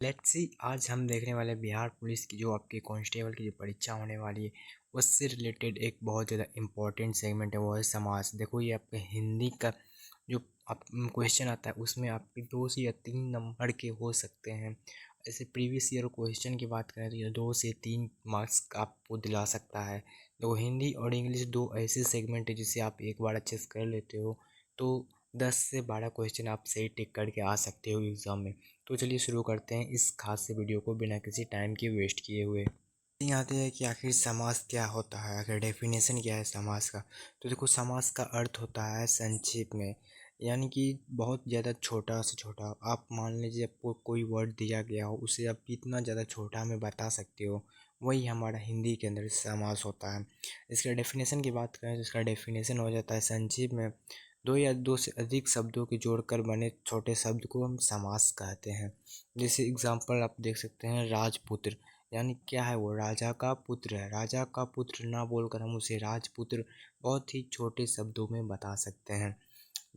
Let's see आज हम देखने वाले बिहार पुलिस की जो आपकी कांस्टेबल की जो परीक्षा होने वाली है उससे रिलेटेड एक बहुत ज़्यादा इम्पोर्टेंट सेगमेंट है, वो है समाज। देखो ये आपके हिंदी का जो आप क्वेश्चन आता है उसमें आपके 2 से या 3 नंबर के हो सकते हैं। ऐसे प्रीवियस ईयर क्वेश्चन की बात करें तो ये 2 से 3 मार्क्स आपको दिला सकता है। तो हिंदी और इंग्लिश दो ऐसे सेगमेंट है जिसे आप एक बार अच्छे से कर लेते हो तो 10 से 12 क्वेश्चन आप सही टिक करके आ सकते हो एग्ज़ाम में। तो चलिए शुरू करते हैं इस खास से वीडियो को बिना किसी टाइम के वेस्ट किए हुए। नहीं आते हैं कि आखिर समाज क्या होता है, आखिर डेफिनेशन क्या है समाज का। तो देखो समाज का अर्थ होता है संक्षेप में, यानी कि बहुत ज़्यादा छोटा से छोटा। आप मान लीजिए आपको कोई वर्ड दिया गया हो उसे आप कितना ज़्यादा छोटा में बता सकते हो, वही हमारा हिंदी के अंदर समास होता है। इसका डेफिनेशन की बात करें तो इसका डेफिनेशन हो जाता है संक्षेप में दो या दो से अधिक शब्दों के जोड़कर बने छोटे शब्द को हम समास कहते हैं। जैसे एग्जांपल आप देख सकते हैं राजपुत्र, यानी क्या है वो राजा का पुत्र है। राजा का पुत्र ना बोलकर हम उसे राजपुत्र बहुत ही छोटे शब्दों में बता सकते हैं।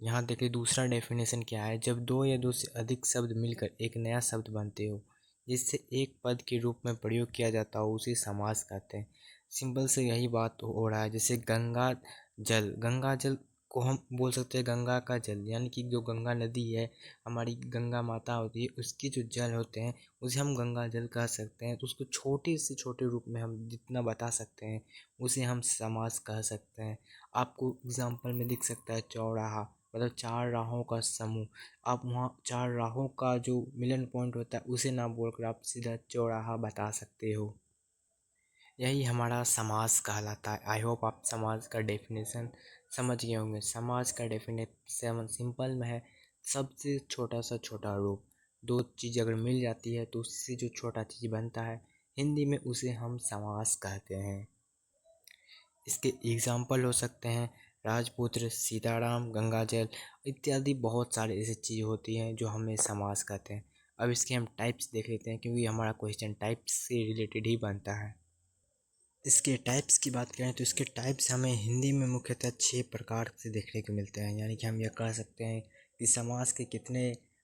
यहाँ देखिए दूसरा डेफिनेशन क्या है, जब दो या दो से अधिक शब्द मिलकर एक नया शब्द बनते हो जिससे एक पद के रूप में प्रयोग किया जाता हो उसे समास कहते हैं। सिंपल से यही बात हो रहा है। जैसे गंगा जल को हम बोल सकते हैं गंगा का जल, यानी कि जो गंगा नदी है हमारी गंगा माता होती है उसके जो जल होते हैं उसे हम गंगा जल कह सकते हैं। तो उसको छोटे से छोटे रूप में हम जितना बता सकते हैं उसे हम समास कह सकते हैं। आपको एग्जाम्पल में दिख सकता है चौराहा, मतलब 4 राहों का समूह। आप वहाँ 4 राहों का जो मिलन पॉइंट होता है उसे ना बोलकर आप सीधा चौराहा बता सकते हो। यही हमारा समाज कहलाता है। आई होप आप समाज का डेफिनेशन समझ गए होंगे। समाज का डेफिनेशन सिंपल में है, सबसे छोटा सा छोटा रूप। दो चीज़ अगर मिल जाती है तो उससे जो छोटा चीज़ बनता है हिंदी में उसे हम समास कहते हैं। इसके एग्जाम्पल हो सकते हैं राजपुत्र, सीताराम, गंगाजल इत्यादि। बहुत सारे ऐसी चीज़ होती हैं जो हमें समास कहते हैं। अब इसके हम टाइप्स देख लेते हैं क्योंकि हमारा क्वेश्चन टाइप्स से रिलेटेड ही बनता है। इसके टाइप्स की बात करें तो इसके टाइप्स हमें हिंदी में मुख्यतः 6 प्रकार से देखने को मिलते हैं। यानी कि हम यह कह सकते हैं कि समास के कितने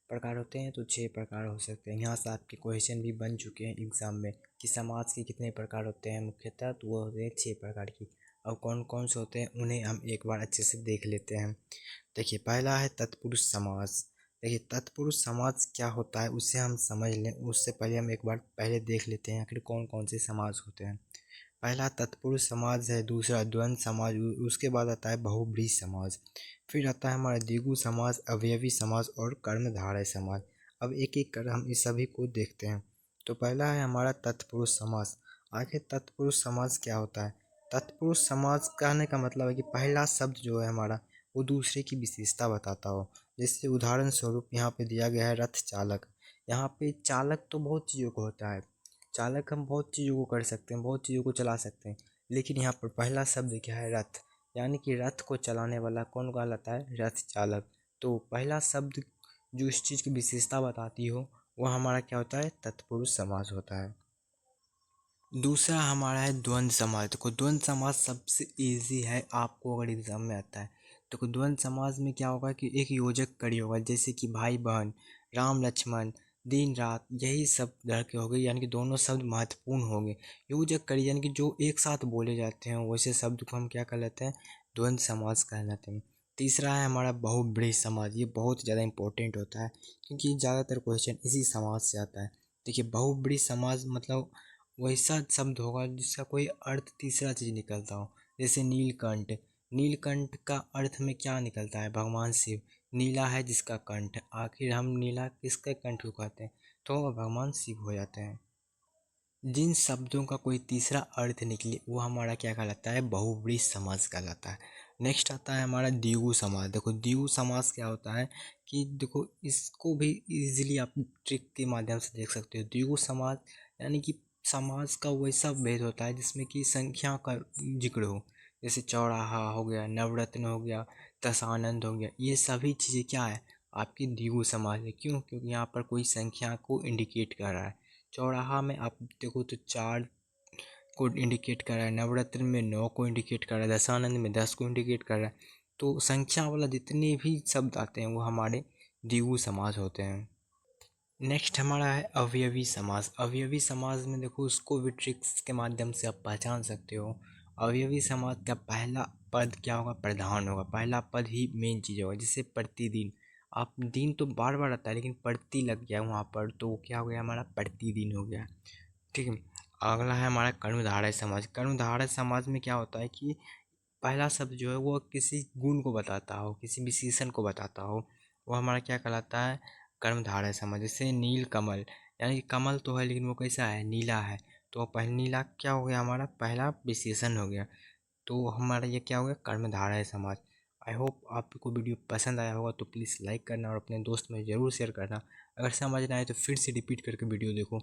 प्रकार होते हैं, तो 6 प्रकार हो सकते हैं। यहाँ से आपके क्वेश्चन भी बन चुके हैं एग्ज़ाम में कि समास के कितने प्रकार होते हैं मुख्यतः, तो वो होते हैं 6 प्रकार की। और कौन कौन से होते हैं उन्हें हम एक बार अच्छे से देख लेते हैं। देखिए पहला है तत्पुरुष समास। देखिए तत्पुरुष समास क्या होता है उसे हम समझ लें उससे पहले हम एक बार पहले देख लेते हैं आखिर कौन कौन से समास होते हैं। पहला तत्पुरुष समाज है, दूसरा द्वंद्व समाज, उसके बाद आता है बहुब्रीहि समाज, फिर आता है हमारा द्विगु समाज, अवयवी समाज और कर्मधारय समाज। अब एक एक कर हम इस सभी को देखते हैं। तो पहला है हमारा तत्पुरुष समास। आखिर तत्पुरुष समास क्या होता है? तत्पुरुष समास कहने का मतलब है कि पहला शब्द जो है हमारा वो दूसरे की विशेषता बताता हो। जैसे उदाहरण स्वरूप यहाँ पे दिया गया है रथ चालक। यहाँ पे चालक तो बहुत चीज़ों को होता है, चालक हम बहुत चीज़ों को कर सकते हैं, बहुत चीज़ों को चला सकते हैं, लेकिन यहाँ पर पहला शब्द क्या है रथ, यानी कि रथ को चलाने वाला कौन कहलाता है? रथ चालक। तो पहला शब्द जो इस चीज़ की विशेषता बताती हो वह हमारा क्या होता है? तत्पुरुष समास होता है। दूसरा हमारा है द्वंद्व समास। देखो द्वंद्व समास सबसे इजी है, आपको अगर एग्जाम में आता है तो द्वंद्व समास में क्या होगा कि एक योजक कड़ी होगा, जैसे कि भाई बहन, राम लक्ष्मण, दिन रात, यही सब तरह के हो गए, यानी कि दोनों शब्द महत्वपूर्ण होंगे। योजक कड़ी यानी कि जो एक साथ बोले जाते हैं वैसे शब्द को हम क्या कहलाते हैं? द्वंद्व समास कहलाते हैं। तीसरा है हमारा बहुब्रीहि समास। ये बहुत ज़्यादा इंपॉर्टेंट होता है क्योंकि ज़्यादातर क्वेश्चन इसी समास से आता है। देखिए बहुब्रीहि समास मतलब वैसा शब्द होगा जिसका कोई अर्थ तीसरा चीज़ निकलता हो। जैसे नीलकंठ, नीलकंठ का अर्थ में क्या निकलता है? भगवान शिव। नीला है जिसका कंठ, आखिर हम नीला किसके कंठ को कहते हैं? तो भगवान शिव हो जाते हैं। जिन शब्दों का कोई तीसरा अर्थ निकले वो हमारा क्या कहलाता है? बहुब्रीहि समास कहलाता है। नेक्स्ट आता है हमारा द्विगु समास। देखो द्विगु समास क्या होता है कि देखो इसको भी इजीली आप ट्रिक के माध्यम से देख सकते हो। द्विगु समास यानी कि समाज का वैसा भेद होता है जिसमें कि संख्या का जिक्र हो। जैसे चौराहा हो गया, नवरत्न हो गया, दशानंद हो गया, ये सभी चीज़ें क्या है? आपकी द्विगु समास है। क्यों? क्योंकि यहाँ पर कोई संख्या को इंडिकेट कर रहा है। चौराहा में आप देखो तो 4 को इंडिकेट कर रहा है, नवरत्न में 9 को इंडिकेट कर रहा है, दशानंद में 10 को इंडिकेट कर रहा है। तो संख्या वाला जितने भी शब्द आते हैं वो हमारे द्विगु समास होते हैं। नेक्स्ट हमारा है अवयवी समास। अवयवी समास में देखो उसको भी ट्रिक्स के माध्यम से आप पहचान सकते हो। अवयवी समास का पहला पद क्या होगा? प्रधान होगा। पहला पद ही मेन चीज़ होगा। जैसे प्रतिदिन, आप दिन तो बार बार आता है लेकिन प्रति लग गया वहाँ पर, तो क्या हो गया हमारा? प्रतिदिन हो गया। ठीक है। अगला है हमारा कर्मधारय समाज। कर्मधारय समाज में क्या होता है कि पहला शब्द जो है वो किसी गुण को बताता हो, किसी विशेषण को बताता हो, वो हमारा क्या कहलाता है? कर्मधारय समास। जैसे नील कमल, यानी कि कमल तो है लेकिन वो कैसा है? नीला है। तो पहले नीला क्या हो गया? हमारा पहला विशेषण हो गया। तो हमारा ये क्या हो गया? कर्मधारय समाज। आई होप आपको वीडियो पसंद आया होगा, तो प्लीज़ लाइक करना और अपने दोस्त में ज़रूर शेयर करना। अगर समझ ना आए तो फिर से रिपीट करके वीडियो देखो।